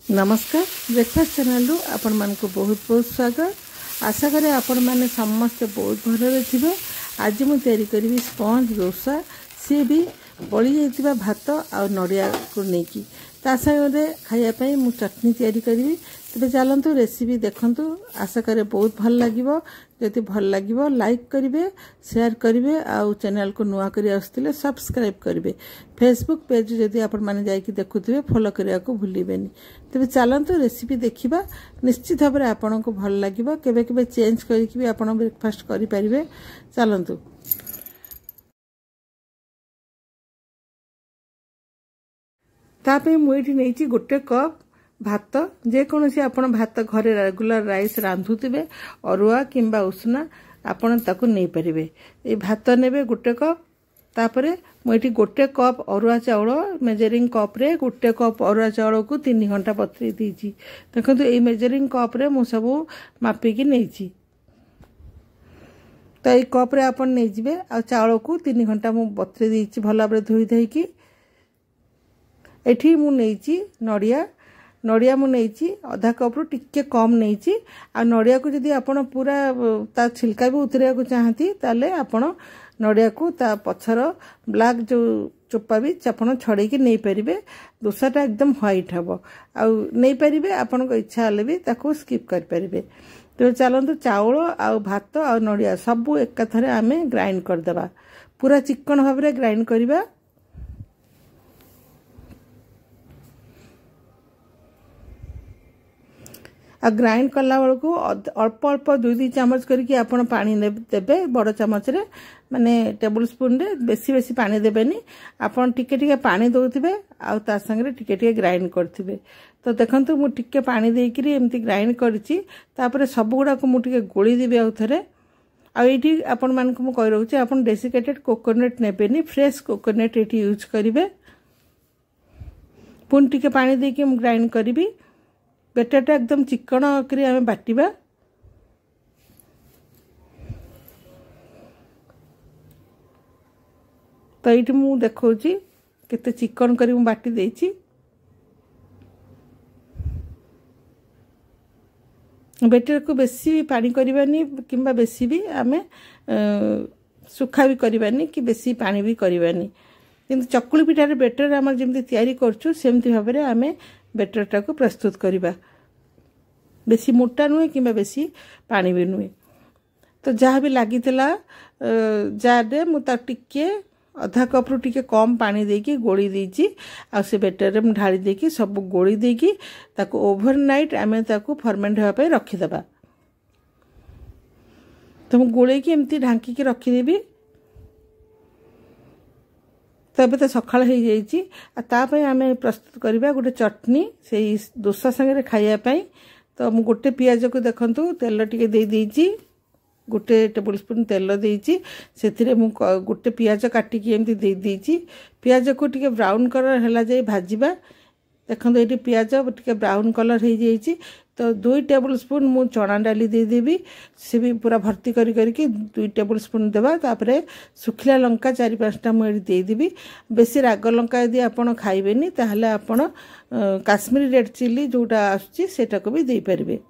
नमस्कार breakfast channel रु आपण मानक बहुत बहुत स्वागत। आशा करे आपण माने समस्त बहुत भलरे थिबे। आज मु तयारी करी स्पंज डोसा, सी भी बड़ी जाइतिबा भात आ नड़िया को नेकी ता संगे खाइया मु चटनी तयारी करी। तेरे चलतु रेसिपी देखंतु, आशा करे बहुत भल लागिवो। जदि भल लागिवो लाइक करिवे, शेयर करिवे, आ चैनल को नुआ करी आस्तिले सब्सक्राइब करिवे। फेसबुक पेज जदि आपण माने जाइकी देखुथिबे फॉलो करिया को भूलिबेनी। तेरे चलतु रेसिपी देखिबा, निश्चित भाव आपण को भल लागिवो। केबे केबे चेंज करिकि भी आपण ब्रेकफास्ट करि परिबे। चलतु तापे मुइठी नेची गोटे कप भात, जेकोसी आपण भात घरे रेगुलर राइस रांधुथिबे, अरुआ किंबा उष्णा आपण ताकू नै परिबे। ए भात नेबे गोटे कप। तापरे मुइठी गोटे कप अरुआ चाउल मेजरिंग कप रे गोटे कप अरुआ चाउल को 3 घंटा बतरी दीची। देखंतु ए मेजरिंग कप रे मु सब मापी की नेची। तो ए कप रे आपण नै जिवे आ चाउल को 3 घंटा मु बतरी दीची भला बरे धोई देकी। एठी मु नेची नड़िया, नड़िया मु नेची आधा कप रु टिके कम नेची। आ नड़िया को जदी आपण पूरा ता छिलका भी उतरिया को चाहती ताले आपण नड़िया को ता पछर ब्लैक जो चोपा भी आपण छड़े की नै परिबे। दोसाटा एकदम व्हाइट हबो आ नै परिबे। आपण को इच्छा हले भी ताको स्किप कर परिबे। तो चलंतु चाउल आ भात आ नड़िया सब एक थरे आमे ग्राइंड कर देबा। पूरा चिकन भाव रे ग्राइंड करबा। आ ग्राइंड कला बेल को अल्प अल्प 2-2 चामच करके आपण पानी देबे। बड़ चामच रे माने टेबल स्पून रे बेसी बेसी पानी देबेनी। आपण टिके टिके पानी दोथिबे आ ता संगे टिके टिके ग्राइंड करथिबे। तो देखंतु मु टिके पानी देइकरी एमती ग्राइंड करछि। तापरे सब गुडा को मु टिके गोली देबे आ थरे। आ एठी आपण मान को मु कहि रहउछि, आपण डेसिकेटेड कोकोनट नेबेनी, फ्रेश कोकोनट एठी यूज करिवे। पुन टिके पानी देके मु ग्राइंड करिबी। बेटाटा एकदम चिकन करी आमे बाटिबा। तो ये मु देखौची केते चिकन करी मु बाटी देइची। बेटर को बेसी पानी करबानी किंबा बेसी भी आमे सुखा भी करबानी कि बेसी पानी भी करबानी। किंतु चकुली पिठारे बेटर आम जमी तैयारी करछु सेमती भाव में आमे बेटरटा को प्रस्तुत करिबा। बेसी मोटा नुहे कि बेसी पानी भी नुहे। तो जहाँ भी लगी जार मुझे टिके आधा कप रु टिके कम पानी देकी गोली देची। आ से बेटर रे ढाली देकी सब गोली देकी ताको ओवरनाइट आमे ताको फर्मेंट होगा पे रखीदेबा। तो मु गोले की एमती ढांकी की रखीदेवी। तबे तो सकाळ हो जाइए। तापे आमे प्रस्तुत करबा गोटे चटनी से डोसा संगे खाइया पई। तो मु गोटे पियाज को देखंतु तेल टिके दे देइची, गोटे टेबल स्पून तेल देइची। सेथिरे मु गोटे पियाज काटी की एमती दे देइची। पियाज को टिके ब्राउन कलर हला जाय भाजीबा। देखंतु एटी पियाज टिके ब्राउन कलर हो जाइए। तो 2 टेबल स्पून मु चना डाली दे देबी। से भी पूरा भर्ती करी करके 2 टेबल स्पून देबा। तापरे सुखिला लंका 4-5टा मु एडी दे देबी। बेसी राग लंका यदि आपण खाइबेनी ताहले आपण काश्मीरी रेड चिली जोटा आसुची सेटा को भी दे परिबे।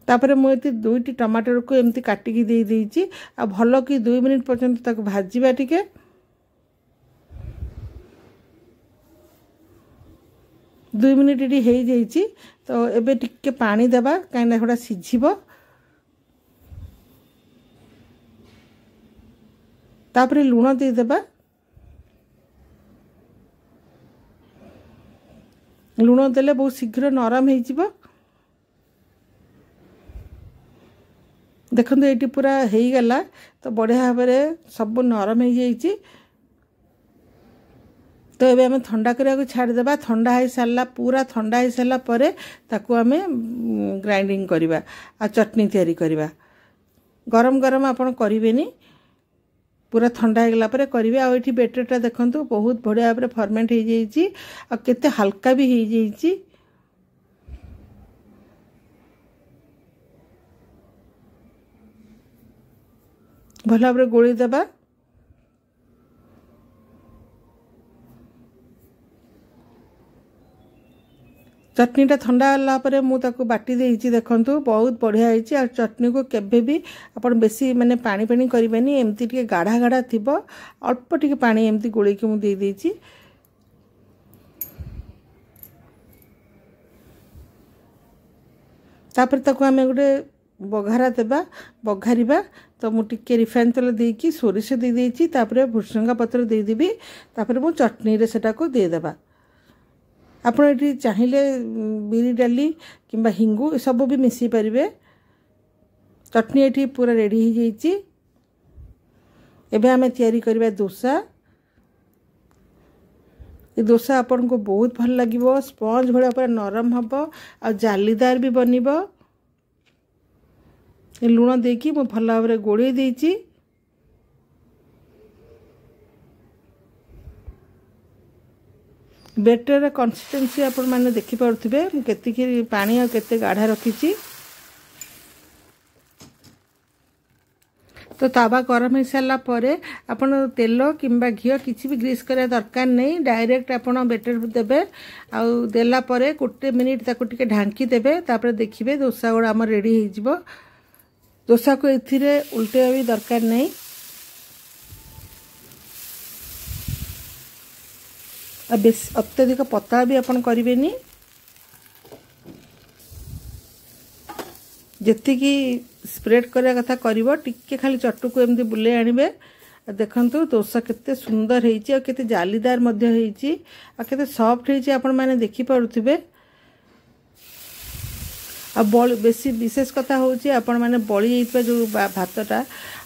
तापरे मु एती 2टी टमाटर को एमती काटी की दे देइची। आ भलो की 2 मिनिट पर्यंत ताको भाजीबा। टिके दुई मिनिट एटी हो जाइए। तो एबे टिके पानी देबा कहीं एटा सिझिबो। तापरे लूण दे देबा। लूण देले बहुत शीघ्र नरम हो जिवो। देखंतु एटी पूरा हो गला। तो बढ़िया भाव में सब नरम हो जाइए। तो ये आम ठंडा करने को छाड़देबा। ठंडा हो सारा पूरा ठंडा हो सारा परे ताकू आमे ग्राइंडिंग करवा आ चटनी तैयारी करवा। गरम गरम आपण करिवेनी, पूरा ठंडा हो गला परे करिवे। आ एठी बेटरटा देखंतु बहुत बढ़िया भाव में फर्मेंट हो जाइए आ केते हल्का भी हो जाइए। भल भाव में गोली देबा। चटनीटा ठंडा होला परे मु ताको बाटी देइची देखंतु बहुत बढ़िया होईची। आ चटनी को केबे भी आपण बेसी माने पानी पानी करिबेनी एमती टिके गाढ़ा गाढ़ा थिबो अल्प टिके पानी एमती गोळी के मु देई देइची। तापर ताको आमे गुटे बघारा देबा बघारिबा तो मु टिके रिफाइन तेल देकी सोरिष दे देइची तापर भुसंगा पत्र दे देबी तापर मु चटनी रे सेटा को दे देबा। आपण एटी चाहिले बिरी डाली किंबा हिंगु सब भी मिसी परिबे। चटनी एटी पूरा रेडी हो जाइची। एबे आमे तयारी करबा डोसा। ये डोसा आपन को बहुत भल लागिवो स्पंज भला पूरा नरम हबो आ जालीदार भी बनिबो। ए लूण देकी मु भल भाबरे गोळी देइची। बेटर कंसिस्टेंसी आपण माने देखि पाउथिबे मु केति की पानी आ केते गाढ़ा रखिची। तो तावा गरम हो सारा पर आपण तेल किंबा घी किसी भी ग्रीस करा दरकार नहीं डायरेक्ट आपण बेटर देबे आ देला परे गोटे मिनिट ताको टिके ढांकी देबे तापर देखिबे डोसा गुड़ा हमर रेडी हो जिवो। डोसा को एथिरे उल्टे भी दरकार नहीं। बेस अत्यधिक पतला भी अपन करेनि जी स्प्रेड करने कथा करिवो टिके खाली चट्टू को एमती बुले आनिबे। देखंतु डोसा केते सुंदर हेइची आ केते जालीदार मध्य हेइची आ केते सॉफ्ट हेइची आपण माने देखि पारुथिबे। आ बेसी विशेष कथा होची आपण माने बळी जाइतबा जो भातटा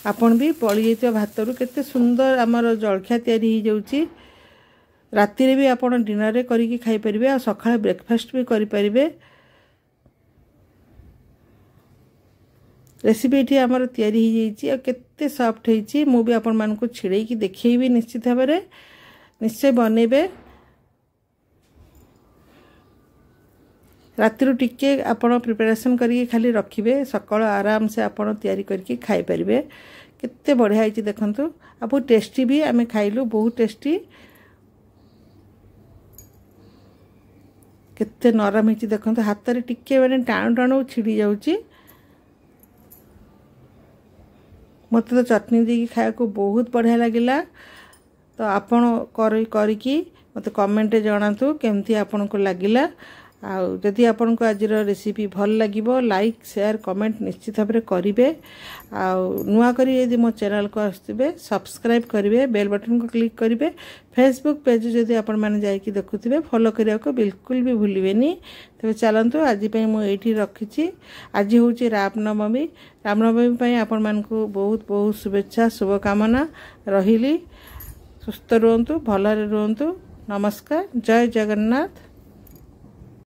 आपण भी बळी जाइतबा भातरु केते सुंदर हमर जळखिया तयारी हो जाउची। राति रे भी आपण डिनर रे करिकि खाई परिबे आ सखाळे ब्रेकफास्ट भी करि परिबे। रेसिपी एठी हमर तयारी हो जाइची आ केते सॉफ्ट हेइची। मु भी आपण मान को छिड़ै की देखैबी निश्चित भाबरे निश्चय बनेबे। राति रो टिके आपण प्रिपरेशन करिकि खाली रखिबे सकाळ आराम से आपण तयारी करिकि खाई परिबे। केते बढ़िया हेइची देखंतु आ बहुत टेस्टी भी आमे खाइलु बहुत टेस्टी। केते नरम हेची देखंतु हाथ रे टिके माने टाणु टाणु छिड़ी जाउची। मते तो चटनी देकी खाया को बहुत बढ़िया लागिला। तो आपण करिकि मते कमेंट रे जणातु केमती आपण को लागिला। आ जदि आपण को आज रेसिपी भल लागिबो लाइक शेयर कमेंट निश्चित भाबरे करिवे। आ नुआ करी यदि मो चैनल को आस्तिबे सब्सक्राइब करिवे बेल बटन को क्लिक करिवे। फेसबुक पेज जदि आपण माने जाई कि देखुथिबे फॉलो करिया को बिल्कुल भी भूलिबेनी। तबे चलंतु आज पई मो एठी रखिछि। आज होची रामनवमी पई आपण मान को बहुत बहुत शुभेच्छा शुभकामना रहिली। सुस्थ रहंतु भलरे रहंतु। नमस्कार जय जगन्नाथ।